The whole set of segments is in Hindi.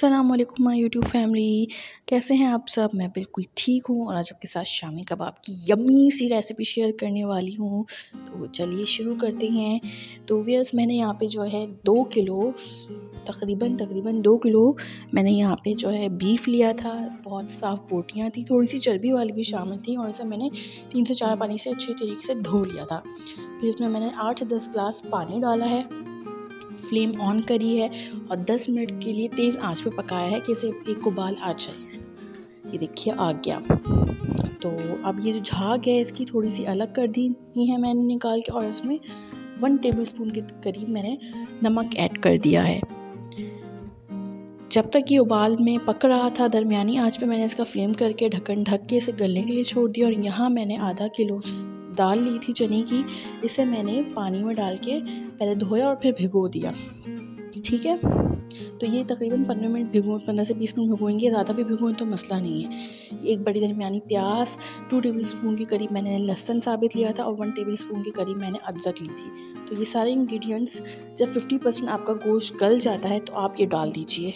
अस्सलामुअलैकुम माय यूट्यूब फैमिली, कैसे हैं आप सब। मैं बिल्कुल ठीक हूँ और आज आपके साथ शामी कबाब की यम्मी सी रेसिपी शेयर करने वाली हूँ। तो चलिए शुरू करते हैं। तो व्यूअर्स, मैंने यहाँ पे जो है 2 किलो तकरीबन 2 किलो मैंने यहाँ पे जो है बीफ लिया था। बहुत साफ़ बोटियाँ थी, थोड़ी सी चर्बी वाली भी शामिल थी और इसे मैंने 3 से 4 पानी से अच्छे तरीके से धो लिया था। फिर इसमें मैंने 8 से 10 ग्लास पानी डाला है, फ्लेम ऑन करी है और 10 मिनट के लिए तेज़ आंच पे पकाया है कि इसे एक उबाल आ जाए। ये देखिए आ गया। तो अब ये जो झाग है इसकी थोड़ी सी अलग कर दी है मैंने निकाल के, और इसमें 1 टेबलस्पून के करीब मैंने नमक ऐड कर दिया है। जब तक ये उबाल में पक रहा था, दरमियानी आंच पे मैंने इसका फ्लेम करके ढक्कन ढक के इसे गलने के लिए छोड़ दिया। और यहाँ मैंने आधा किलो दाल ली थी चने की, इसे मैंने पानी में डाल के पहले धोया और फिर भिगो दिया। ठीक है, तो ये तकरीबन 15 से 20 मिनट भिगोएंगे, ज़्यादा भी भिगोएं तो मसला नहीं है। एक बड़ी दरमियानी प्याज, 2 टेबलस्पून के करीब मैंने लहसुन साबित लिया था और 1 टेबलस्पून के करीब मैंने अदरक ली थी। तो ये सारे इंग्रेडिएंट्स जब 50% आपका गोश्त गल जाता है तो आप ये डाल दीजिए।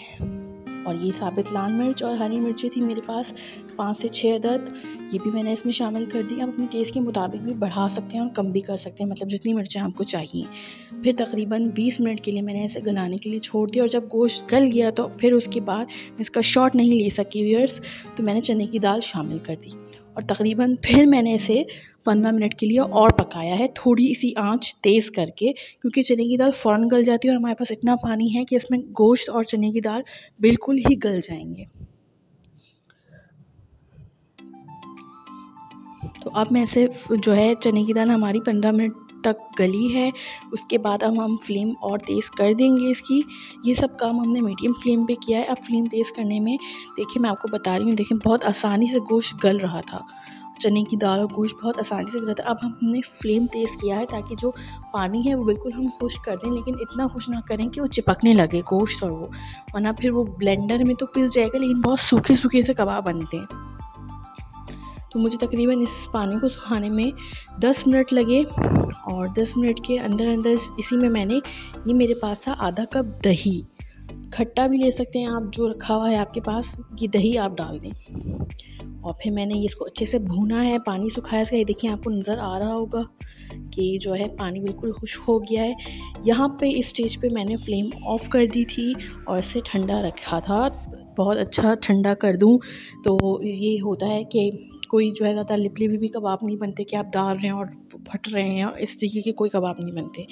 और ये साबित लाल मिर्च और हरी मिर्ची थी मेरे पास 5 से 6 अदद, ये भी मैंने इसमें शामिल कर दी। आप अपने टेस्ट के मुताबिक भी बढ़ा सकते हैं और कम भी कर सकते हैं, मतलब जितनी मिर्चें आपको चाहिए। फिर तकरीबन 20 मिनट के लिए मैंने इसे गलाने के लिए छोड़ दिया। और जब गोश्त गल गया तो फिर उसके बाद इसका शॉट नहीं ले सकी व्यूअर्स, तो मैंने चने की दाल शामिल कर दी और तकरीबन फिर मैंने इसे 15 मिनट के लिए और पकाया है, थोड़ी सी आंच तेज़ करके, क्योंकि चने की दाल फ़ौरन गल जाती है और हमारे पास इतना पानी है कि इसमें गोश्त और चने की दाल बिल्कुल ही गल जाएंगे। तो अब मैं इसे जो है चने की दाल हमारी 15 मिनट तक गली है, उसके बाद अब हम फ्लेम और तेज़ कर देंगे इसकी। ये सब काम हमने मीडियम फ्लेम पे किया है। अब फ्लेम तेज़ करने में देखिए मैं आपको बता रही हूँ, देखिए बहुत आसानी से गोश्त गल रहा था, चने की दाल और गोश्त बहुत आसानी से गल रहा था। अब हमने फ्लेम तेज़ किया है ताकि जो पानी है वो बिल्कुल हम खुश्क कर दें, लेकिन इतना खुश्क ना करें कि वो चिपकने लगे गोश्त और वो, वरना फिर वो ब्लेंडर में तो पिस जाएगा, लेकिन बहुत सूखे सूखे से कबाब बनते हैं। तो मुझे तकरीबन इस पानी को सुखाने में 10 मिनट लगे और 10 मिनट के अंदर अंदर इसी में मैंने, ये मेरे पास था आधा कप दही, खट्टा भी ले सकते हैं आप, जो रखा हुआ है आपके पास, ये दही आप डाल दें। और फिर मैंने ये इसको अच्छे से भूना है, पानी सुखाया इसका। ये देखिए आपको नज़र आ रहा होगा कि जो है पानी बिल्कुल खुश्क हो गया है। यहाँ पे इस स्टेज पे मैंने फ्लेम ऑफ कर दी थी और इसे ठंडा रखा था। बहुत अच्छा ठंडा कर दूँ तो ये होता है कि कोई जो है ज़्यादा लिपली भी कबाब नहीं बनते कि आप डाल रहे हैं और फट रहे हैं, और इस तरीके के कोई कबाब नहीं बनते।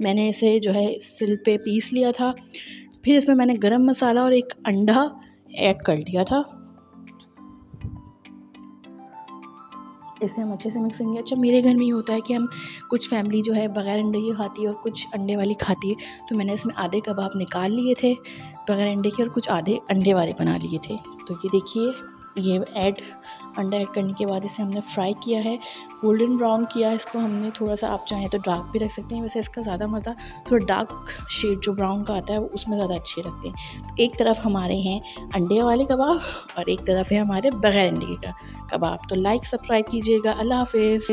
मैंने इसे जो है सिल पे पीस लिया था। फिर इसमें मैंने गरम मसाला और एक अंडा ऐड कर दिया था। इसे हम अच्छे से मिक्स करेंगे। अच्छा, मेरे घर में ये होता है कि हम कुछ फैमिली जो है बग़ैर अंडे की खाती है और कुछ अंडे वाली खाती है, तो मैंने इसमें आधे कबाब निकाल लिए थे बग़ैर अंडे के और कुछ आधे अंडे वाले बना लिए थे। तो ये देखिए, ये अंडा ऐड करने के बाद इसे हमने फ्राई किया है, गोल्डन ब्राउन किया है इसको हमने। थोड़ा सा आप चाहें तो डार्क भी रख सकते हैं, वैसे इसका ज़्यादा मज़ा थोड़ा डार्क शेड जो ब्राउन का आता है उसमें ज़्यादा अच्छे लगते हैं। तो एक तरफ हमारे हैं अंडे वाले कबाब और एक तरफ है हमारे बग़ैर अंडे के कबाब। तो लाइक सब्सक्राइब कीजिएगा। अल्लाह हाफ़िज़।